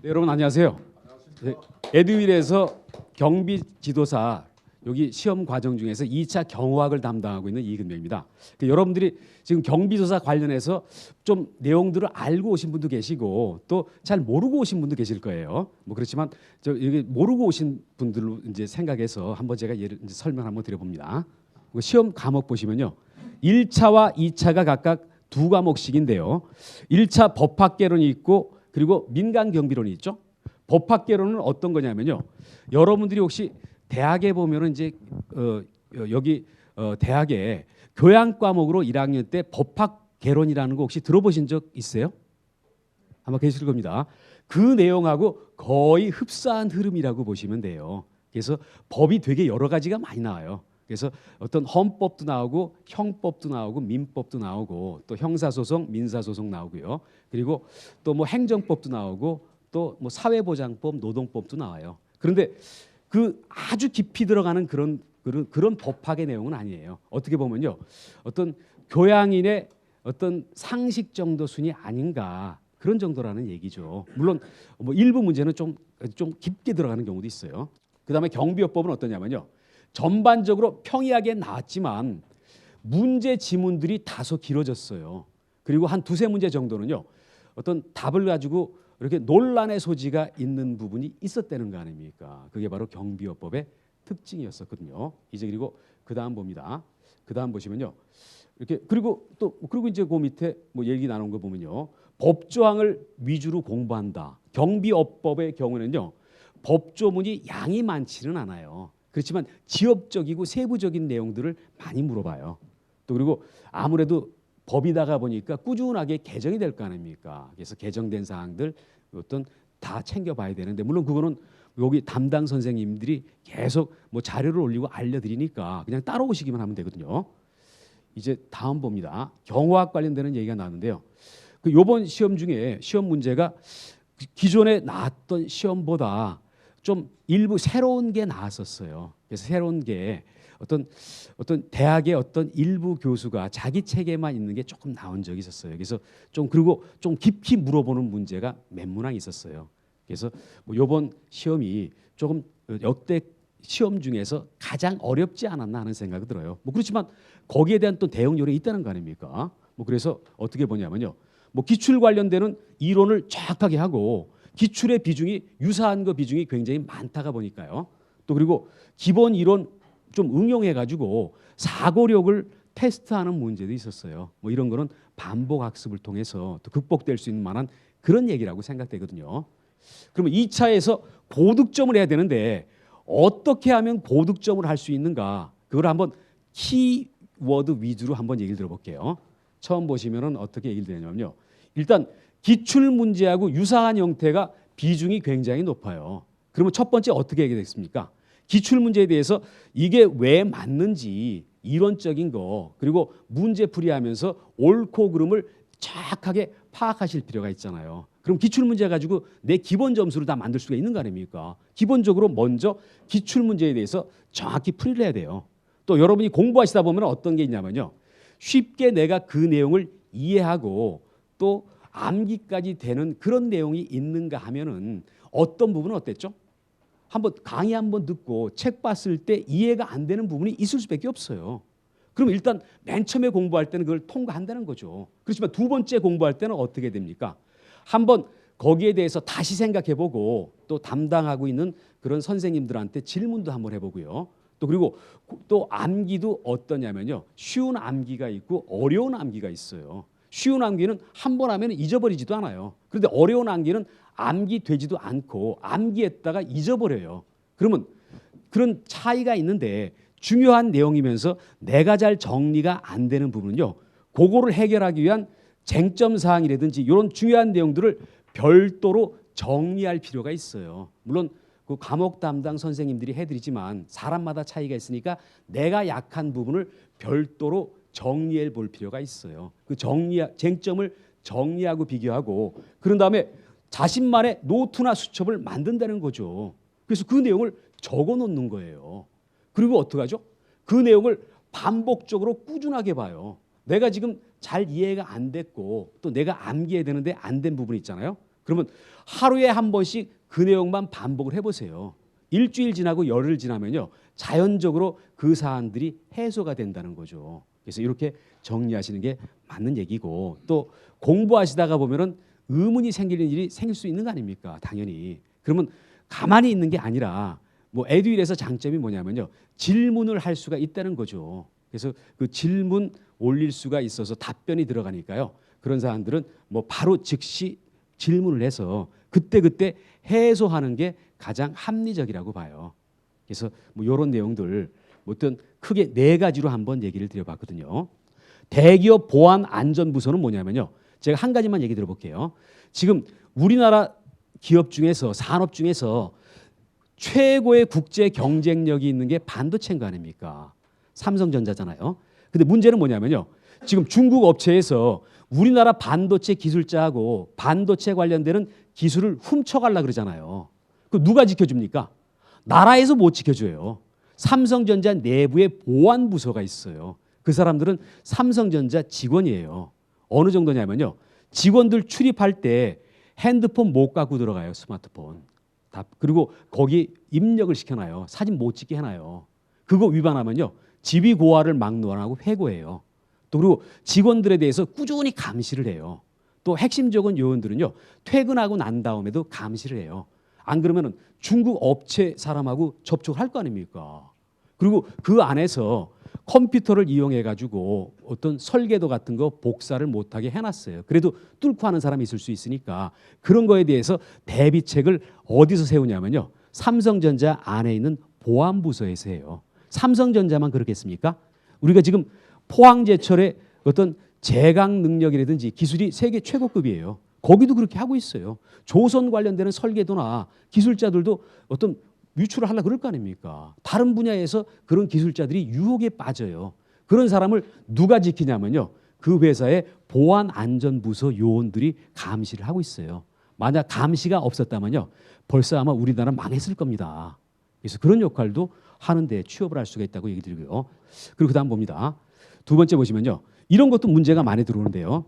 네, 여러분 안녕하세요. 네, 에듀윌에서 경비 지도사 여기 시험 과정 중에서 2차 경호학을 담당하고 있는 이근명입니다. 여러분들이 지금 경비조사 관련해서 좀 내용들을 알고 오신 분도 계시고 또 잘 모르고 오신 분도 계실 거예요. 뭐 그렇지만 저 여기 모르고 오신 분들로 이제 생각해서 한번 제가 예를 이제 설명 한번 드려봅니다. 시험 과목 보시면요, 1차와 2차가 각각 두 과목씩인데요. 1차 법학개론이 있고 그리고 민간경비론이 있죠. 법학개론은 어떤 거냐면요, 여러분들이 혹시 대학에 보면은 이제 여기 대학에 교양 과목으로 1학년 때 법학개론이라는 거 혹시 들어보신 적 있어요? 아마 계실 겁니다. 그 내용하고 거의 흡사한 흐름이라고 보시면 돼요. 그래서 법이 되게 여러 가지가 많이 나와요. 그래서 어떤 헌법도 나오고 형법도 나오고 민법도 나오고 또 형사소송, 민사소송 나오고요. 그리고 또 뭐 행정법도 나오고 또 뭐 사회보장법, 노동법도 나와요. 그런데 그 아주 깊이 들어가는 그런 법학의 내용은 아니에요. 어떻게 보면요, 어떤 교양인의 어떤 상식 정도 순이 아닌가, 그런 정도라는 얘기죠. 물론 뭐 일부 문제는 좀 깊게 들어가는 경우도 있어요. 그다음에 경비업법은 어떠냐면요, 전반적으로 평이하게 나왔지만 문제 지문들이 다소 길어졌어요. 그리고 한 두세 문제 정도는요, 어떤 답을 가지고 이렇게 논란의 소지가 있는 부분이 있었다는 거 아닙니까? 그게 바로 경비업법의 특징이었었거든요. 이제 그리고 그 다음 봅니다. 그 다음 보시면요, 이렇게 그리고 이제 그 밑에 뭐 얘기 나눈 거 보면요, 법조항을 위주로 공부한다. 경비업법의 경우는요, 법조문이 양이 많지는 않아요. 그렇지만 지엽적이고 세부적인 내용들을 많이 물어봐요. 또 그리고 아무래도 법이다가 보니까 꾸준하게 개정이 될 거 아닙니까? 그래서 개정된 사항들 어떤 다 챙겨봐야 되는데, 물론 그거는 여기 담당 선생님들이 계속 뭐 자료를 올리고 알려드리니까 그냥 따라오시기만 하면 되거든요. 이제 다음 봅니다. 경호학 관련되는 얘기가 나왔는데요. 그 요번 시험 중에 시험 문제가 기존에 나왔던 시험보다 좀 일부 새로운 게 나왔었어요. 그래서 새로운 게 어떤 대학의 어떤 일부 교수가 자기 책에만 있는 게 조금 나온 적이 있었어요. 그래서 그리고 좀 깊이 물어보는 문제가 몇 문항 있었어요. 그래서 뭐 이번 시험이 조금 역대 시험 중에서 가장 어렵지 않았나 하는 생각이 들어요. 뭐 그렇지만 거기에 대한 또 대응 요령이 있다는 거 아닙니까? 뭐 그래서 어떻게 보냐면요, 뭐 기출 관련되는 이론을 정확하게 하고 기출의 비중이 유사한 거 비중이 굉장히 많다가 보니까요. 또 그리고 기본 이론 좀 응용해 가지고 사고력을 테스트하는 문제도 있었어요. 뭐 이런 거는 반복 학습을 통해서 또 극복될 수 있는 만한 그런 얘기라고 생각되거든요. 그러면 2차에서 고득점을 해야 되는데 어떻게 하면 고득점을 할 수 있는가? 그걸 한번 키워드 위주로 한번 얘기를 들어볼게요. 처음 보시면은 어떻게 얘기를 되냐면요, 일단 기출 문제하고 유사한 형태가 비중이 굉장히 높아요. 그러면 첫 번째 어떻게 얘기됐습니까? 기출 문제에 대해서 이게 왜 맞는지 이론적인 거, 그리고 문제 풀이하면서 옳고 그름을 정확하게 파악하실 필요가 있잖아요. 그럼 기출 문제 가지고 내 기본 점수를 다 만들 수가 있는 거 아닙니까? 기본적으로 먼저 기출 문제에 대해서 정확히 풀이를 해야 돼요. 또 여러분이 공부하시다 보면 어떤 게 있냐면요, 쉽게 내가 그 내용을 이해하고 또 암기까지 되는 그런 내용이 있는가 하면은 어떤 부분은 어땠죠? 한번 강의 한번 듣고 책 봤을 때 이해가 안 되는 부분이 있을 수밖에 없어요. 그럼 일단 맨 처음에 공부할 때는 그걸 통과한다는 거죠. 그렇지만 두 번째 공부할 때는 어떻게 됩니까? 한번 거기에 대해서 다시 생각해보고 또 담당하고 있는 그런 선생님들한테 질문도 한번 해보고요. 또 그리고 또 암기도 어떠냐면요, 쉬운 암기가 있고 어려운 암기가 있어요. 쉬운 암기는 한 번 하면 잊어버리지도 않아요. 그런데 어려운 암기는 암기되지도 않고 암기했다가 잊어버려요. 그러면 그런 차이가 있는데 중요한 내용이면서 내가 잘 정리가 안 되는 부분은요, 그거를 해결하기 위한 쟁점 사항이라든지 이런 중요한 내용들을 별도로 정리할 필요가 있어요. 물론 그 과목 담당 선생님들이 해드리지만 사람마다 차이가 있으니까 내가 약한 부분을 별도로 정리해 볼 필요가 있어요. 그 쟁점을 정리하고 비교하고 그런 다음에 자신만의 노트나 수첩을 만든다는 거죠. 그래서 그 내용을 적어 놓는 거예요. 그리고 어떡하죠? 그 내용을 반복적으로 꾸준하게 봐요. 내가 지금 잘 이해가 안 됐고 또 내가 암기해야 되는데 안 된 부분이 있잖아요. 그러면 하루에 한 번씩 그 내용만 반복을 해보세요. 일주일 지나고 열흘 지나면요, 자연적으로 그 사안들이 해소가 된다는 거죠. 그래서 이렇게 정리하시는 게 맞는 얘기고, 또 공부하시다가 보면은 의문이 생기는 일이 생길 수 있는 거 아닙니까? 당연히. 그러면 가만히 있는 게 아니라 뭐 에듀윌에서 장점이 뭐냐면요, 질문을 할 수가 있다는 거죠. 그래서 그 질문 올릴 수가 있어서 답변이 들어가니까요, 그런 사람들은 뭐 바로 즉시 질문을 해서 그때그때 해소하는 게 가장 합리적이라고 봐요. 그래서 뭐 이런 내용들 어떤 크게 네 가지로 한번 얘기를 드려봤거든요. 대기업 보안 안전부서는 뭐냐면요, 제가 한 가지만 얘기 들어볼게요. 지금 우리나라 기업 중에서, 산업 중에서 최고의 국제 경쟁력이 있는 게 반도체인 거 아닙니까? 삼성전자잖아요. 근데 문제는 뭐냐면요, 지금 중국 업체에서 우리나라 반도체 기술자하고 반도체 관련되는 기술을 훔쳐가려고 그러잖아요. 그 누가 지켜줍니까? 나라에서 못 지켜줘요. 삼성전자 내부에 보안부서가 있어요. 그 사람들은 삼성전자 직원이에요. 어느 정도냐면요, 직원들 출입할 때 핸드폰 못 갖고 들어가요. 스마트폰. 그리고 거기 입력을 시켜놔요. 사진 못 찍게 해놔요. 그거 위반하면요, 지위고하를 막론하고 해고해요. 또 그리고 직원들에 대해서 꾸준히 감시를 해요. 또 핵심적인 요원들은요, 퇴근하고 난 다음에도 감시를 해요. 안 그러면은 중국 업체 사람하고 접촉할 거 아닙니까? 그리고 그 안에서 컴퓨터를 이용해 가지고 어떤 설계도 같은 거 복사를 못하게 해놨어요. 그래도 뚫고 하는 사람이 있을 수 있으니까 그런 거에 대해서 대비책을 어디서 세우냐면요, 삼성전자 안에 있는 보안부서에서 해요. 삼성전자만 그렇겠습니까? 우리가 지금 포항제철의 어떤 제강 능력이라든지 기술이 세계 최고급이에요. 거기도 그렇게 하고 있어요. 조선 관련되는 설계도나 기술자들도 어떤 유출을 하려고 그럴 거 아닙니까? 다른 분야에서 그런 기술자들이 유혹에 빠져요. 그런 사람을 누가 지키냐면요, 그 회사의 보안안전부서 요원들이 감시를 하고 있어요. 만약 감시가 없었다면요, 벌써 아마 우리나라 망했을 겁니다. 그래서 그런 역할도 하는데 취업을 할 수가 있다고 얘기 드리고요. 그리고 그 다음 봅니다. 두 번째 보시면요, 이런 것도 문제가 많이 들어오는데요.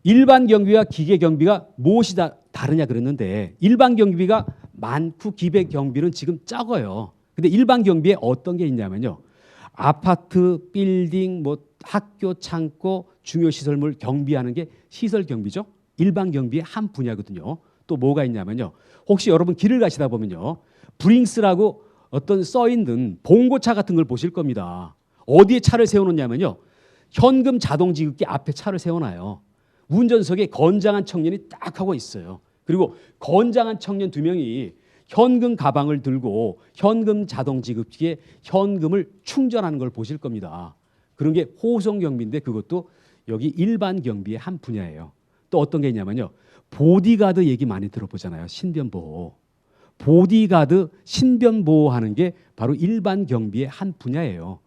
일반 경비와 기계 경비가 무엇이 다르냐 그랬는데, 일반 경비가 많고 기계 경비는 지금 적어요. 근데 일반 경비에 어떤 게 있냐면요, 아파트, 빌딩, 뭐 학교, 창고, 중요 시설물 경비하는 게 시설 경비죠. 일반 경비의 한 분야거든요. 또 뭐가 있냐면요, 혹시 여러분 길을 가시다 보면요, 브링스라고 어떤 써 있는 봉고차 같은 걸 보실 겁니다. 어디에 차를 세워놓냐면요, 현금 자동 지급기 앞에 차를 세워놔요. 운전석에 건장한 청년이 딱 하고 있어요. 그리고 건장한 청년 두 명이 현금 가방을 들고 현금 자동 지급기에 현금을 충전하는 걸 보실 겁니다. 그런 게 호송 경비인데 그것도 여기 일반 경비의 한 분야예요. 또 어떤 게 있냐면요, 보디가드 얘기 많이 들어보잖아요. 신변보호. 보디가드 신변보호하는 게 바로 일반 경비의 한 분야예요.